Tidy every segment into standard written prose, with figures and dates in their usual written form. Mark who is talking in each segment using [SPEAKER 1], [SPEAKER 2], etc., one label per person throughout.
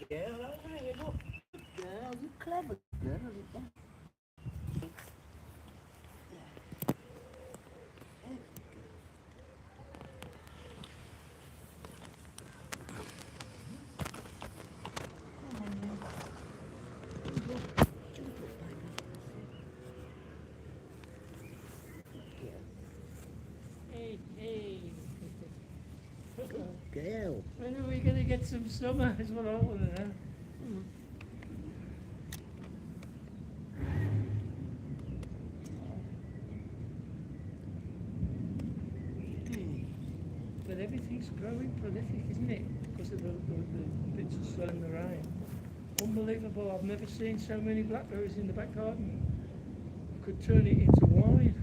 [SPEAKER 1] girl, really, look. Good girl, you clever girl, isn't you? Girl.
[SPEAKER 2] When are we going to get some summer? Is what I want to know. But everything's growing prolific, isn't it? Because of the bits of sun and the rain. Unbelievable. I've never seen so many blackberries in the back garden. Could turn it into wine.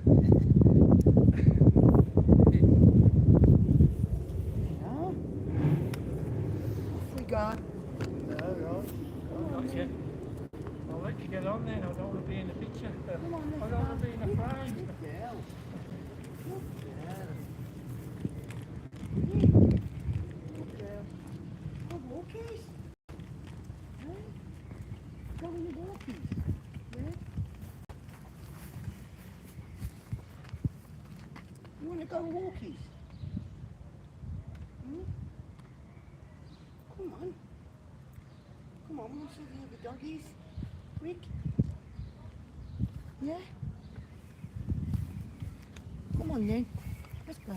[SPEAKER 1] God.
[SPEAKER 2] No, right. Okay. I'll let you get on then. I don't want to be in the picture.
[SPEAKER 1] Come on,
[SPEAKER 2] I don't want to be in the frame.
[SPEAKER 1] Good girl. Good girl. Good walkies. Hey? Going to walkies. Yeah? You want to go walkies? Come on. Come on, we'll see the other doggies. Quick. Yeah? Come on then. Let's go.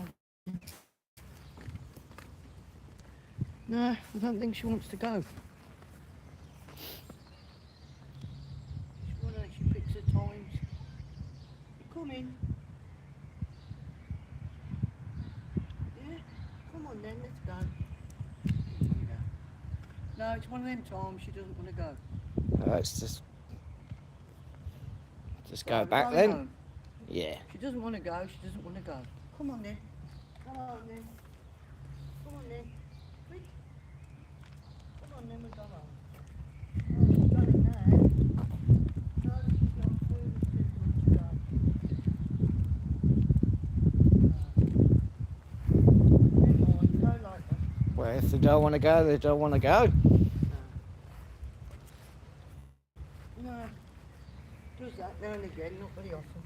[SPEAKER 1] No, I don't think she wants to go. She picks her times. Come in. Yeah? Come on then, let's go. No, it's one of them times she doesn't want to go.
[SPEAKER 3] Let's just go back then.
[SPEAKER 1] Home.
[SPEAKER 3] Yeah.
[SPEAKER 1] She doesn't want to go, she doesn't want to go. Come on then. Come on then. Come on then. Quick. Come on then, we'll go home. Oh, she's going now. No, she's got food to go. Never mind, go like that.
[SPEAKER 3] Well, if they don't want to go, they don't want to go.
[SPEAKER 1] No. Does that now and again, not very often.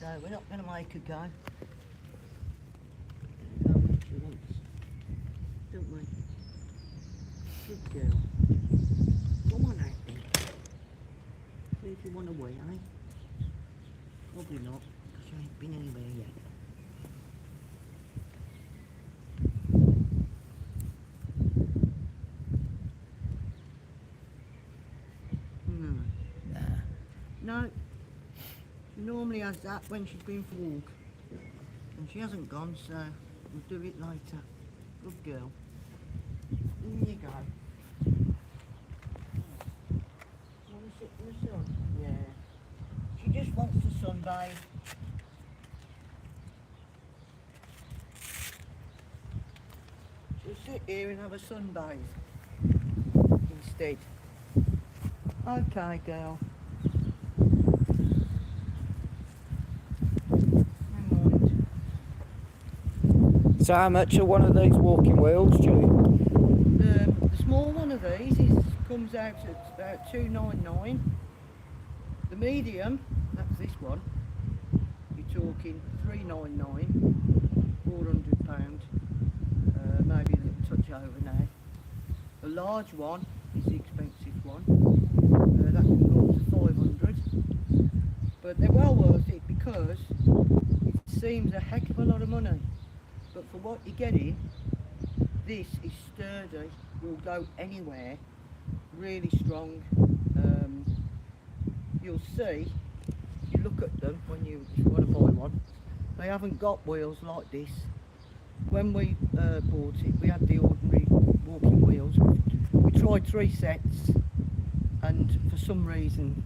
[SPEAKER 1] So we're not going to make her go. Go when she wants, don't we? Good girl. Come on out then. See if you want to wait, eh? Probably not, because you ain't been anywhere yet. No, she normally has that when she's been for a walk. And she hasn't gone, so we'll do it later. Good girl. In you go. Want to sit in the sun? Yeah. She just wants to sunbathe. She'll sit here and have a sunbathe instead. Okay, girl.
[SPEAKER 3] So how much are one of these walking wheels, Julie?
[SPEAKER 1] The small one of these comes out at about $2.99. The medium, that's this one, you're talking $3.99, £400, maybe a little touch over now. The large one is the expensive one, that can go up to $500, but they're well worth it because it seems a heck of a lot of money. But for what you're getting, this is sturdy, will go anywhere, really strong. You'll see, if you look at them if you want to buy one, they haven't got wheels like this. When we bought it, we had the ordinary walking wheels. We tried 3 sets, and for some reason,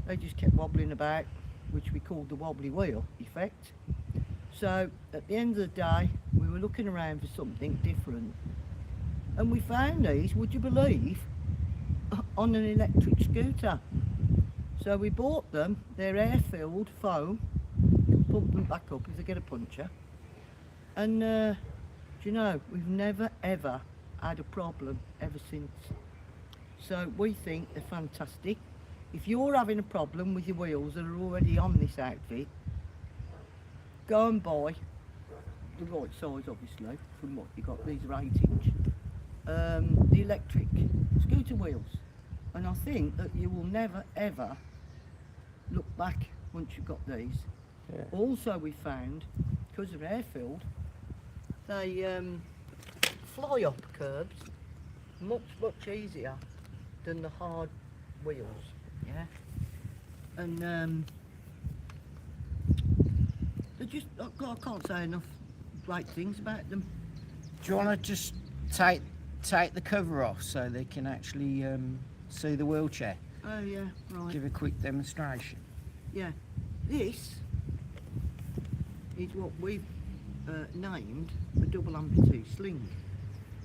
[SPEAKER 1] they just kept wobbling about, which we called the wobbly wheel effect. So at the end of the day, we were looking around for something different, and we found these, would you believe, on an electric scooter. So we bought them. They're air-filled foam. You can pump them back up if they get a puncture. And Do you know, we've never ever had a problem ever since. So we think they're fantastic. If you're having a problem with your wheels that are already on this outfit, go and buy the right size, obviously, from what you got. These are 8-inch. The electric scooter wheels. And I think that you will never ever look back once you've got these.
[SPEAKER 3] Yeah.
[SPEAKER 1] Also we found, because they're air-filled, they fly up curbs much easier than the hard wheels, yeah? And they're just, I can't say enough great things about them.
[SPEAKER 3] Do you want to just take the cover off so they can actually see the wheelchair?
[SPEAKER 1] Oh yeah, right.
[SPEAKER 3] Give a quick demonstration.
[SPEAKER 1] Yeah, this is what we've named a double amputee sling.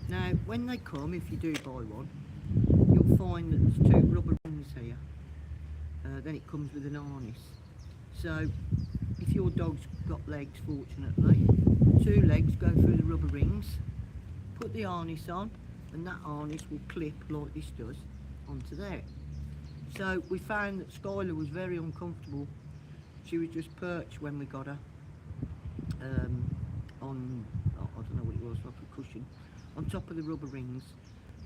[SPEAKER 1] Now, when they come, if you do buy one, you'll find that there's 2 rubber rings here. Then it comes with an harness. So, if your dog's got legs, fortunately, 2 legs go through the rubber rings, put the harness on, and that harness will clip like this does onto there. So we found that Skyla was very uncomfortable. She was just perched when we got her on, I don't know what it was, like a cushion, on top of the rubber rings,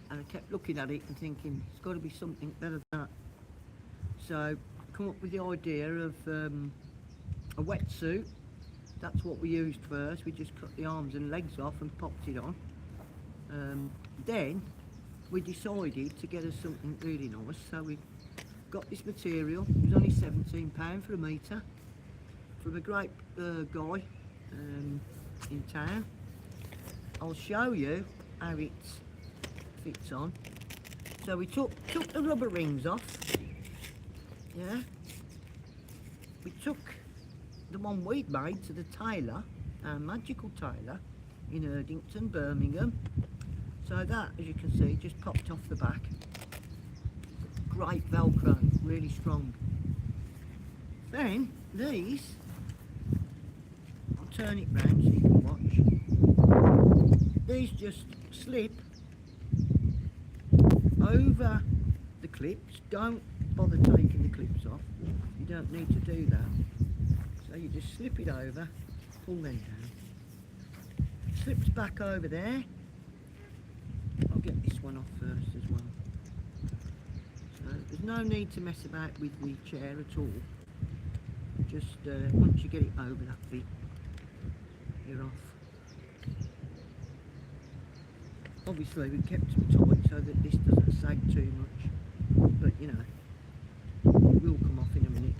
[SPEAKER 1] and I kept looking at it and thinking, it's got to be something better than that. So I come up with the idea of a wetsuit. That's what we used first. We just cut the arms and legs off and popped it on. Then we decided to get us something really nice, so we got this material. It was only £17 for a metre from a great guy in town. I'll show you how it fits on. So we took the rubber rings off, yeah. We took the one we'd made to the tailor, our magical tailor in Erdington, Birmingham. So that, as you can see, just popped off the back. Great Velcro, really strong. Then these, I'll turn it round so you can watch. These just slip over the clips. Don't bother taking the clips off. You don't need to do that. So you just slip it over, pull them down. Slips back over there. I'll get this one off first as well. So there's no need to mess about with the chair at all. Just once you get it over that bit, you're off. Obviously we kept them tight so that this doesn't sag too much, but you know, it will come off in a minute.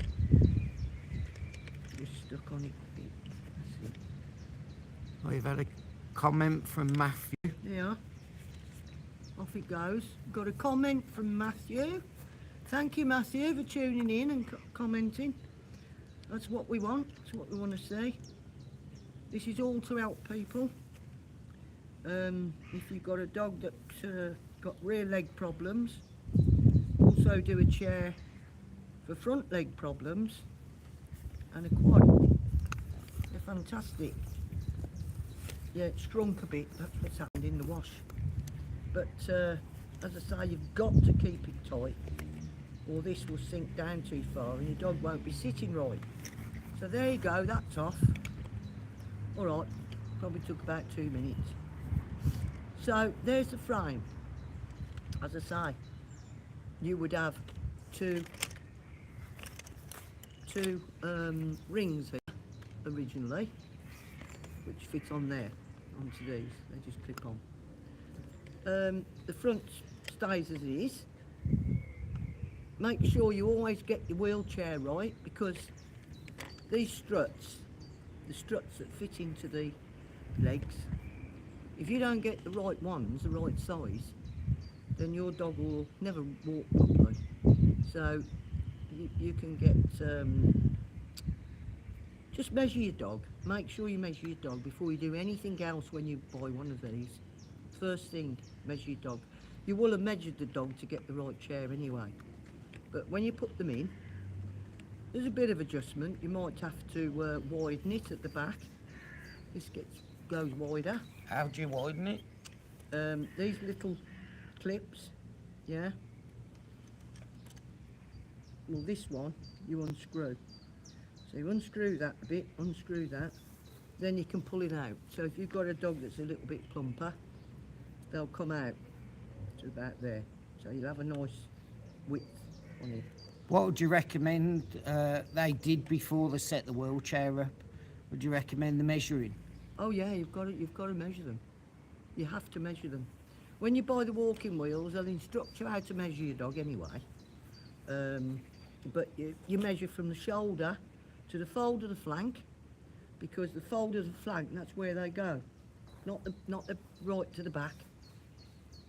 [SPEAKER 1] Just stuck on it a bit. That's it.
[SPEAKER 3] We've had a comment from Matthew.
[SPEAKER 1] Yeah. Off it goes. Got a comment from Matthew. Thank you, Matthew, for tuning in and commenting. That's what we want. That's what we want to see. This is all to help people. If you've got a dog that's got rear leg problems, also do a chair for front leg problems and a quad. They're fantastic. Yeah, it's shrunk a bit. That's what's happened in the wash. But as I say, you've got to keep it tight or this will sink down too far and your dog won't be sitting right. So there you go, that's off. Alright, probably took about 2 minutes. So there's the frame. As I say, you would have two rings here originally, which fit on there, onto these. They just clip on. The front stays as it is. Make sure you always get your wheelchair right, because these struts, the struts that fit into the legs, if you don't get the right ones, the right size, then your dog will never walk properly. So you can get, just measure your dog. Make sure you measure your dog before you do anything else when you buy one of these. First thing, measure your dog. You will have measured the dog to get the right chair anyway. But when you put them in, there's a bit of adjustment. You might have to widen it at the back. This gets goes wider.
[SPEAKER 3] How do you widen it?
[SPEAKER 1] These little clips, yeah. Well, this one you unscrew. So you unscrew that a bit, unscrew that, then you can pull it out. So if you've got a dog that's a little bit plumper, they'll come out to about there. So you'll have a nice width on it.
[SPEAKER 3] What would you recommend they did before they set the wheelchair up? Would you recommend the measuring?
[SPEAKER 1] Oh yeah, you've got to measure them. You have to measure them. When you buy the walking wheels, they'll instruct you how to measure your dog anyway. But you measure from the shoulder to the fold of the flank, because the fold of the flank, that's where they go, not the right to the back.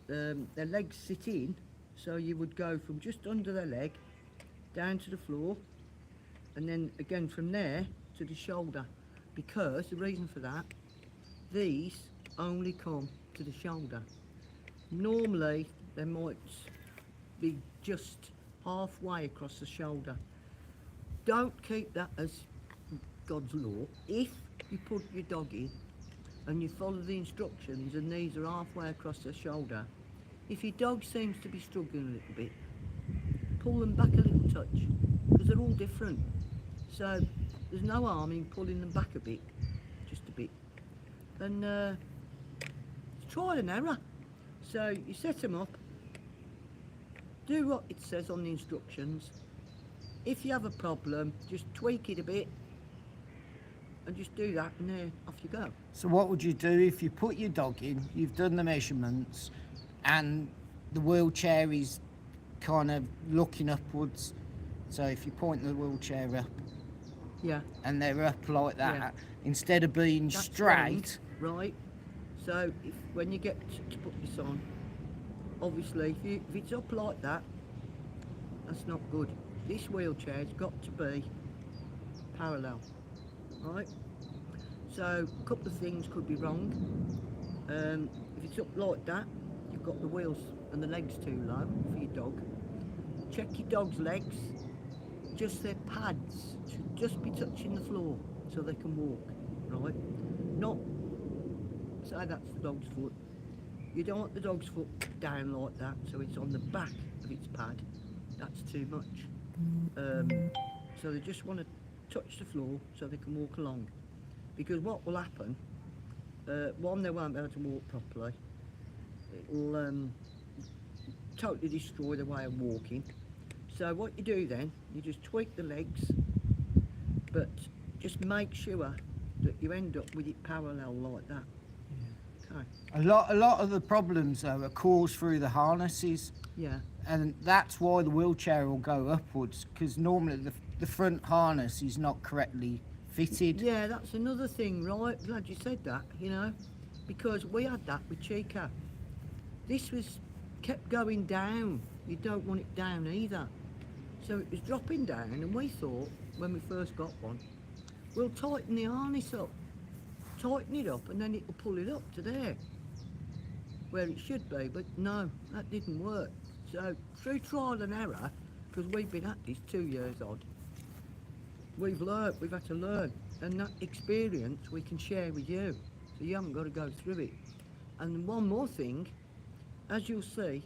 [SPEAKER 1] Their legs sit in, so you would go from just under their leg down to the floor, and then again from there to the shoulder, because the reason for that, these only come to the shoulder. Normally they might be just halfway across the shoulder. Don't keep that as God's law. If you put your dog in and you follow the instructions and these are halfway across the shoulder, if your dog seems to be struggling a little bit, pull them back a little touch, because they're all different. So there's no harm in pulling them back a bit, just a bit. And it's trial and error. So you set them up, do what it says on the instructions. If you have a problem, just tweak it a bit and just do that, and there off you go.
[SPEAKER 3] So what would you do if you put your dog in, you've done the measurements, and the wheelchair is kind of looking upwards? So if you point the wheelchair up,
[SPEAKER 1] Yeah.
[SPEAKER 3] and they're up like that,
[SPEAKER 1] Yeah.
[SPEAKER 3] instead of being
[SPEAKER 1] That's
[SPEAKER 3] straight.
[SPEAKER 1] Right. So when you get to put this on, obviously if it's up like that, that's not good. This wheelchair's got to be parallel, right? So a couple of things could be wrong. If it's up like that, you've got the wheels and the legs too low for your dog. Check your dog's legs, just their pads should just be touching the floor so they can walk, right? Not, say that's the dog's foot. You don't want the dog's foot down like that, so it's on the back of its pad. That's too much. So they just want to touch the floor so they can walk along. Because what will happen, one, they won't be able to walk properly. It will totally destroy their way of walking. So what you do then, you just tweak the legs, but just make sure that you end up with it parallel like that. Okay.
[SPEAKER 3] A lot of the problems though are caused through the harnesses,
[SPEAKER 1] Yeah.
[SPEAKER 3] and that's why the wheelchair will go upwards, because normally the front harness is not correctly fitted.
[SPEAKER 1] Yeah, that's another thing, right? Glad you said that, you know, because we had that with Checco. This was kept going down. You don't want it down either. So it was dropping down, and we thought, when we first got one, we'll tighten the harness up. Tighten it up, and then it'll pull it up to there, where it should be, but no, that didn't work. So through trial and error, because we've been at this 2 years odd, we've had to learn, and that experience we can share with you, so you haven't got to go through it. And one more thing, as you'll see,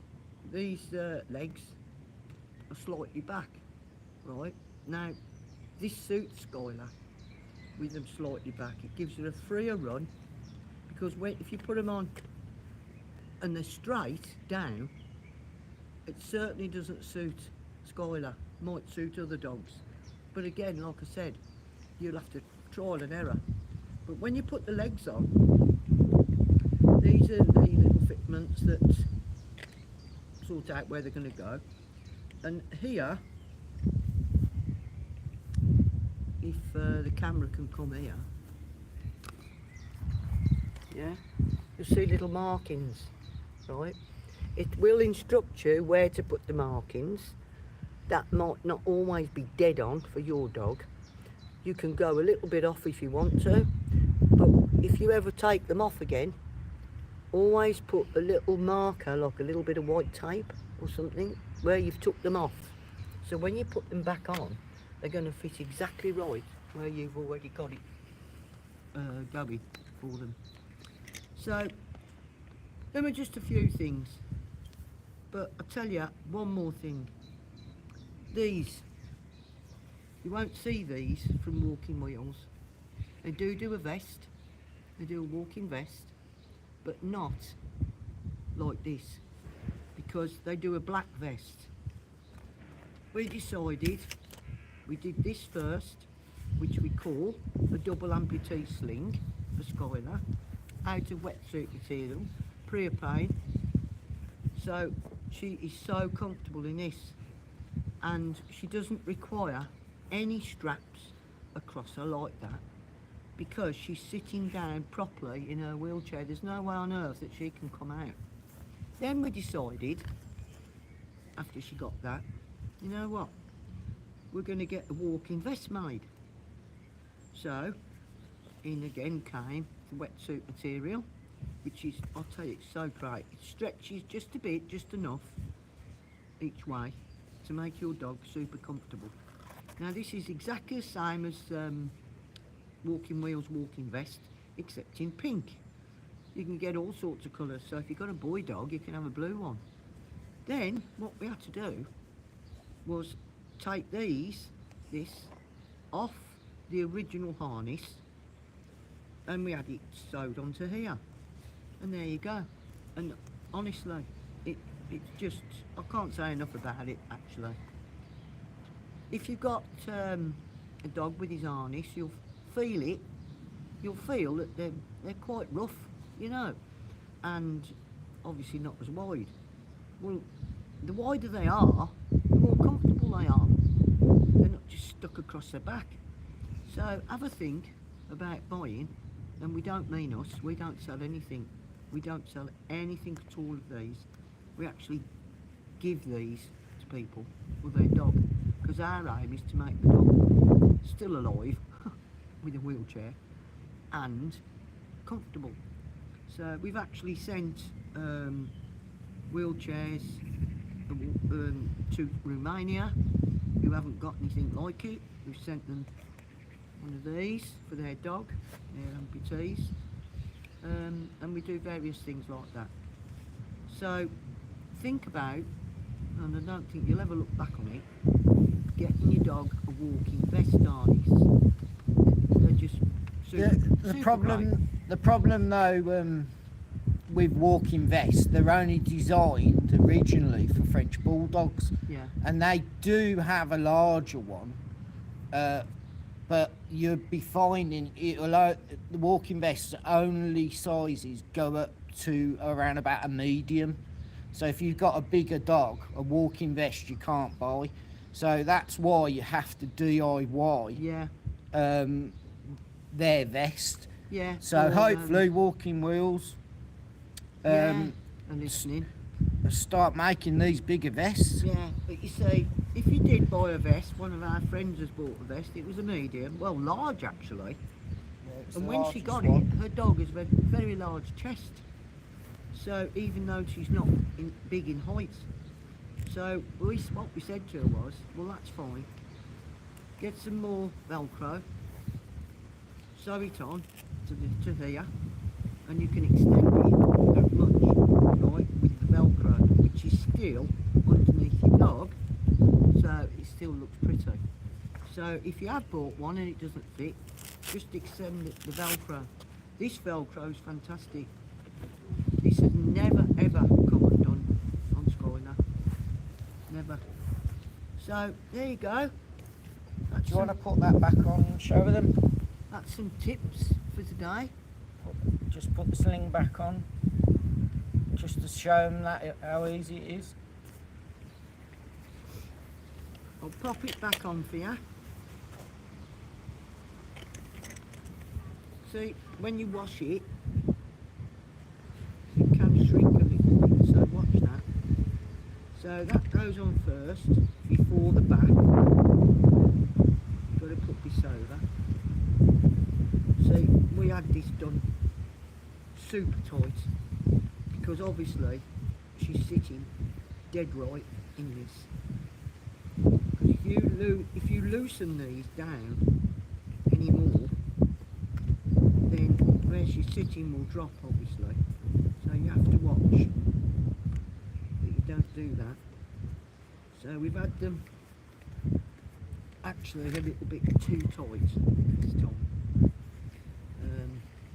[SPEAKER 1] these legs are slightly back, right? Now, this suits Skyla with them slightly back. It gives her a freer run, because if you put them on and they're straight down, it certainly doesn't suit Skyla. Might suit other dogs, but again, like I said, you'll have to trial and error. But when you put the legs on, these are the little fitments that sort out where they're going to go. And here, if the camera can come here, yeah, you'll see little markings, right? It will instruct you where to put the markings. That might not always be dead on for your dog. You can go a little bit off if you want to, but if you ever take them off again, always put a little marker, like a little bit of white tape or something, where you've took them off. So when you put them back on, they're going to fit exactly right where you've already got it going for them. So, them are just a few things. But I'll tell you one more thing. These, you won't see these from walking wheels. They do a vest. They do a walking vest, but not like this, because they do a black vest. We decided we did this first, which we call a double amputee sling for Skyla, out of wetsuit material, prepaid. So she is so comfortable in this, and she doesn't require any straps across her like that, because she's sitting down properly in her wheelchair. There's no way on earth that she can come out. Then we decided, after she got that, you know what, we're going to get a walking vest made. So in again came the wetsuit material, which is, I'll tell you, it's so great. It stretches just a bit, just enough each way to make your dog super comfortable. Now this is exactly the same as Walking Wheels walking vest, except in pink. You can get all sorts of colours, so if you've got a boy dog you can have a blue one. Then what we had to do was take this off the original harness, and we had it sewed onto here, and there you go. And honestly, it's just, I can't say enough about it actually. If you've got a dog with his harness, you'll feel it. You'll feel that they're quite rough, you know, and obviously not as wide. Well, the wider they are, the more comfortable they are. They're not just stuck across their back. So have a think about buying, and we don't mean us, we don't sell anything. We don't sell anything at all of these. We actually give these to people for their dog, because our aim is to make the dog still alive with a wheelchair and comfortable. So we've actually sent wheelchairs to Romania who haven't got anything like it. We've sent them one of these for their dog, their amputees, and we do various things like that. So think about, and I don't think you'll ever look back on it, getting your dog a walking vest harness. They're just super,
[SPEAKER 3] the problem though, with walking vests, they're only designed originally for French bulldogs.
[SPEAKER 1] Yeah.
[SPEAKER 3] And they do have a larger one, but you'll be finding the walking vests only sizes go up to around about a medium. So if you've got a bigger dog, a walking vest you can't buy. So that's why you have to DIY.
[SPEAKER 1] Yeah.
[SPEAKER 3] Their vest.
[SPEAKER 1] Yeah.
[SPEAKER 3] So hopefully Walking Wheels
[SPEAKER 1] and listening.
[SPEAKER 3] start making these bigger vests.
[SPEAKER 1] Yeah, but you see, if you did buy a vest, one of our friends has bought a vest, it was a medium, well large actually, and when she got it, her dog has a very large chest, so even though she's not big in height, so what we said to her was, well that's fine, get some more Velcro, sew it on to here, and you can extend it that much, right, with the Velcro, which is still underneath your dog, so it still looks pretty. So if you have bought one and it doesn't fit, just extend the Velcro. This Velcro is fantastic. This has never ever come undone on Skyla. Never. So there you go.
[SPEAKER 3] Do you want to put that back on and show them?
[SPEAKER 1] That's some tips for today.
[SPEAKER 3] Just put the sling back on, just to show them that how easy it is.
[SPEAKER 1] I'll pop it back on for you. See, when you wash it, it can shrink a little bit, so watch that. So that goes on first, before the back. You've got to put this over. See, we had this done super tight, because obviously she's sitting dead right in this. Because if you loosen these down anymore, then where she's sitting will drop obviously, obviously. So you have to watch that you don't do that. So we've had them actually a little bit too tight this time.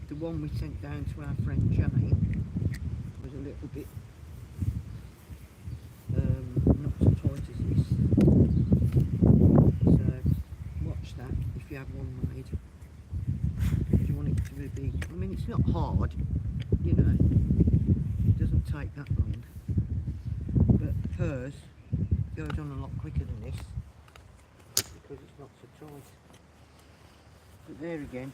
[SPEAKER 1] The one we sent down to our friend Jane was a little bit not so tight as this. So watch that if you have one made. If you want it to be, I mean it's not hard, you know, it doesn't take that long, but hers goes on a lot quicker than this because it's not so tight. But there again,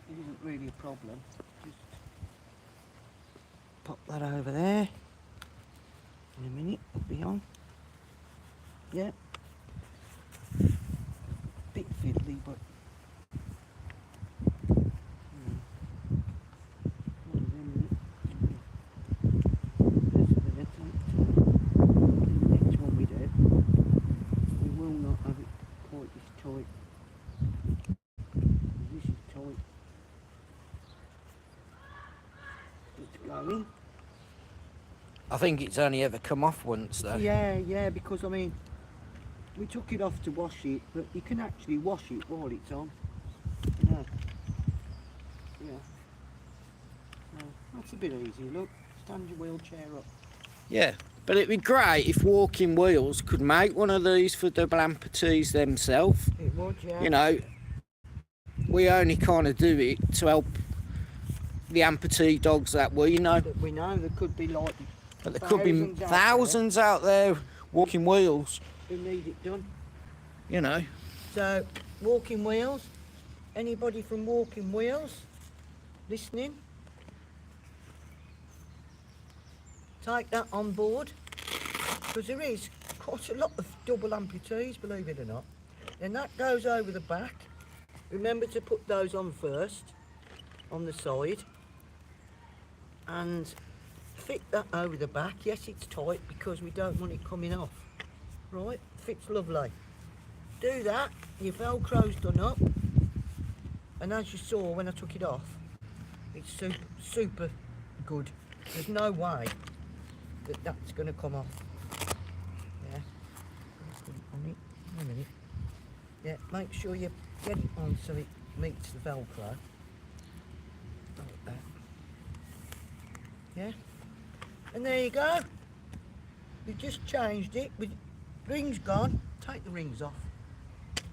[SPEAKER 1] it isn't really a problem. Just pop that over there. In a minute, it'll be on. Yeah. Bit fiddly, but next one we do, we will not have it quite this tight. This is tight. It's going.
[SPEAKER 3] I think it's only ever come off once though.
[SPEAKER 1] Yeah, because I mean, we took it off to wash it, but you can actually wash it while it's on. Yeah. So that's a bit easy. Look, stand your wheelchair up.
[SPEAKER 3] Yeah, but it'd be great if Walking Wheels could make one of these for double amputees themselves.
[SPEAKER 1] It would, yeah.
[SPEAKER 3] You know, we only kind of do it to help the amputee dogs that we know.
[SPEAKER 1] That we know there could be like
[SPEAKER 3] But there could be
[SPEAKER 1] thousands
[SPEAKER 3] thousands out there walking wheels,
[SPEAKER 1] who need it done.
[SPEAKER 3] you know.
[SPEAKER 1] So, Walking Wheels, anybody from Walking Wheels listening? Take that on board, because there is quite a lot of double amputees, believe it or not. Then that goes over the back. Remember to put those on first, on the side, and fit that over the back. Yes, it's tight because we don't want it coming off. Right, fits lovely. Do that, your Velcro's done up, and as you saw when I took it off, it's super good. There's no way that that's going to come off. Yeah, let's put it on it. Wait a minute. Yeah, make sure you get it on so it meets the Velcro. Like that. Yeah, and there you go. We've just changed it. With rings gone, take the rings off.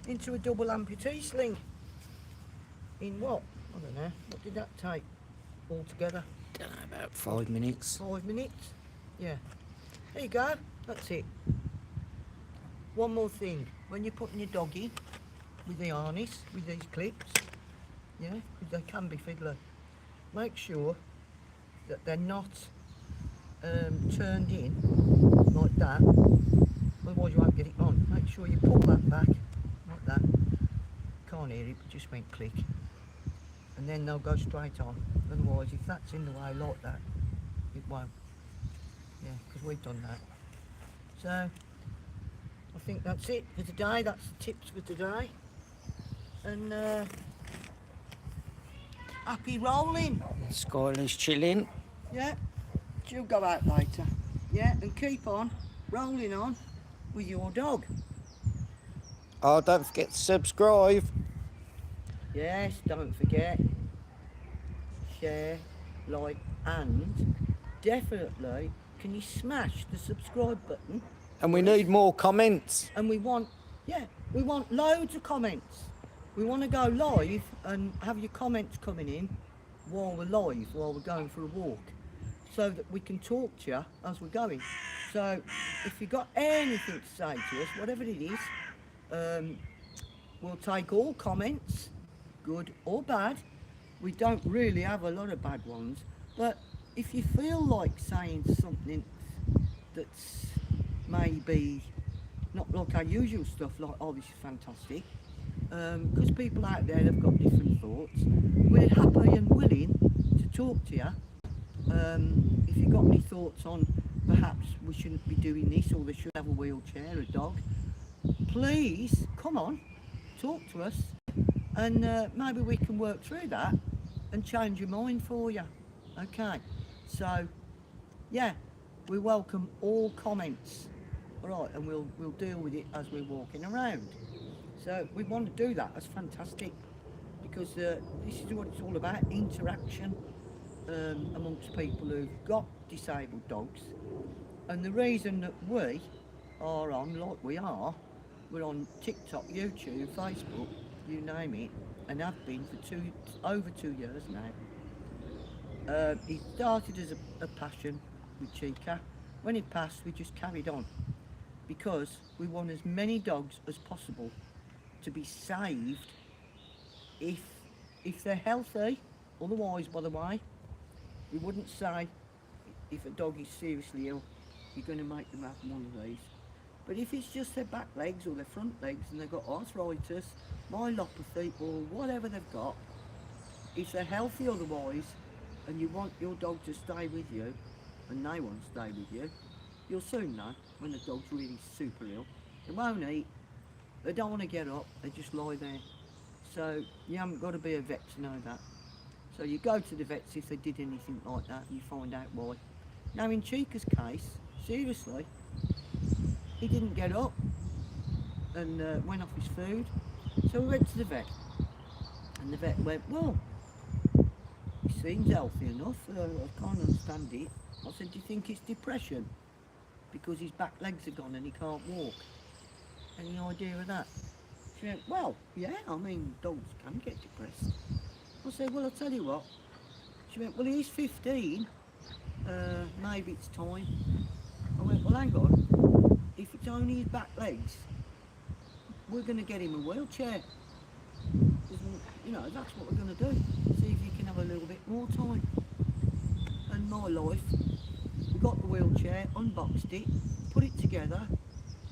[SPEAKER 1] Into a double amputee sling. In what? I don't know. What did that take altogether?
[SPEAKER 3] Don't know, about 5 minutes.
[SPEAKER 1] 5 minutes? Yeah. There you go. That's it. One more thing. When you're putting your dog in with the harness, with these clips, yeah, because they can be fiddler, make sure that they're not turned in like that. Otherwise you won't get it on. Make sure you pull that back like that. Can't hear it, but just went click. And then they'll go straight on. Otherwise, if that's in the way like that, it won't. Yeah, because we've done that. So, I think that's it for today. That's the tips for today. And happy rolling.
[SPEAKER 3] Skyla's chilling.
[SPEAKER 1] Yeah, she'll go out later. Yeah, and keep on rolling on with your dog.
[SPEAKER 3] Oh, don't forget to subscribe.
[SPEAKER 1] Yes, don't forget. Share, like, and definitely, can you smash the subscribe button?
[SPEAKER 3] And we need more comments.
[SPEAKER 1] And we want loads of comments. We want to go live and have your comments coming in while we're live, while we're going for a walk, so that we can talk to you as we're going. So if you've got anything to say to us, whatever it is, we'll take all comments, good or bad. We don't really have a lot of bad ones, but if you feel like saying something that's maybe not like our usual stuff, like, oh, this is fantastic, because people out there have got different thoughts, we're happy and willing to talk to you. If you've got any thoughts on perhaps we shouldn't be doing this, or they should have a wheelchair, a dog, please come on, talk to us, and maybe we can work through that and change your mind for you. Okay, so yeah, we welcome all comments. All right, and we'll deal with it as we're walking around. So we want to do that. That's fantastic, because this is what it's all about: interaction amongst people who've got disabled dogs. And the reason that we are on, like we are, we're on TikTok, YouTube, Facebook, you name it, and have been for over 2 years now. It started as a passion with Chica. When it passed, we just carried on, because we want as many dogs as possible to be saved if they're healthy. Otherwise, by the way, we wouldn't say if a dog is seriously ill, you're going to make them have one of these. But if it's just their back legs or their front legs and they've got arthritis, myelopathy, or whatever they've got, if they're healthy otherwise, and you want your dog to stay with you, and they want to stay with you, you'll soon know when the dog's really super ill. They won't eat, they don't want to get up, they just lie there. So you haven't got to be a vet to know that. So you go to the vets if they did anything like that, and you find out why. Now in Chica's case, seriously, he didn't get up and went off his food. So we went to the vet, and the vet went, well, he seems healthy enough, I can't understand it. I said, do you think it's depression? Because his back legs are gone and he can't walk. Any idea of that? She went, well, yeah, I mean, dogs can get depressed. I said, well, I'll tell you what. She went, well, he's 15, maybe it's time. I went, well, hang on, if it's only his back legs, we're going to get him a wheelchair. You know, that's what we're going to do. See if you can have a little bit more time. And my life, we got the wheelchair, unboxed it, put it together,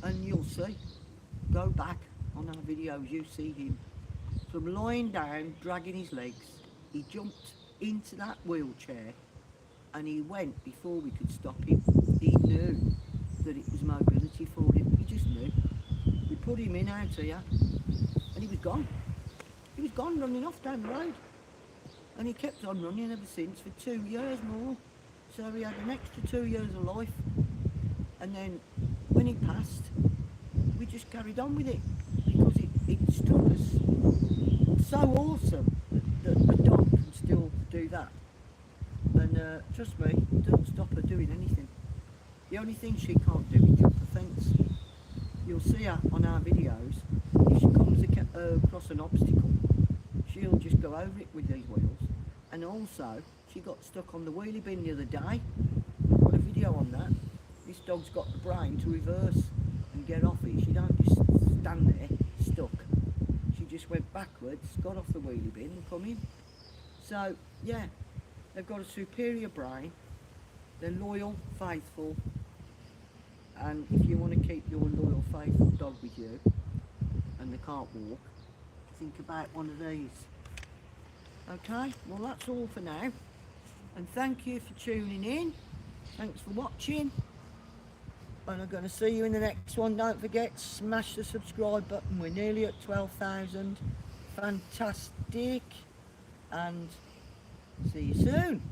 [SPEAKER 1] and you'll see. Go back on our videos, you see him. From lying down, dragging his legs, he jumped into that wheelchair, and he went before we could stop him. He knew that it was mobility for him. He just knew. We put him in out here, and he was gone. He was gone, running off down the road. And he kept on running ever since for 2 years more. So he had an extra 2 years of life. And then when he passed, we just carried on with it, because it struck us so awesome that a dog can still do that. And trust me, it doesn't stop her doing anything. The only thing she can't do is jump the fence. You'll see her on our videos. If she comes across an obstacle, she'll just go over it with these wheels. And also, she got stuck on the wheelie bin the other day. I've got a video on that. This dog's got the brain to reverse and get off it. She don't just stand there stuck. She just went backwards, got off the wheelie bin and come in. So yeah, they've got a superior brain. They're loyal, faithful, and if you want to keep your loyal, faithful dog with you and they can't walk, think about one of these. Okay, well that's all for now, and thank you for tuning in. Thanks for watching, and I'm going to see you in the next one. Don't forget, smash the subscribe button. We're nearly at 12,000. Fantastic, and see you soon.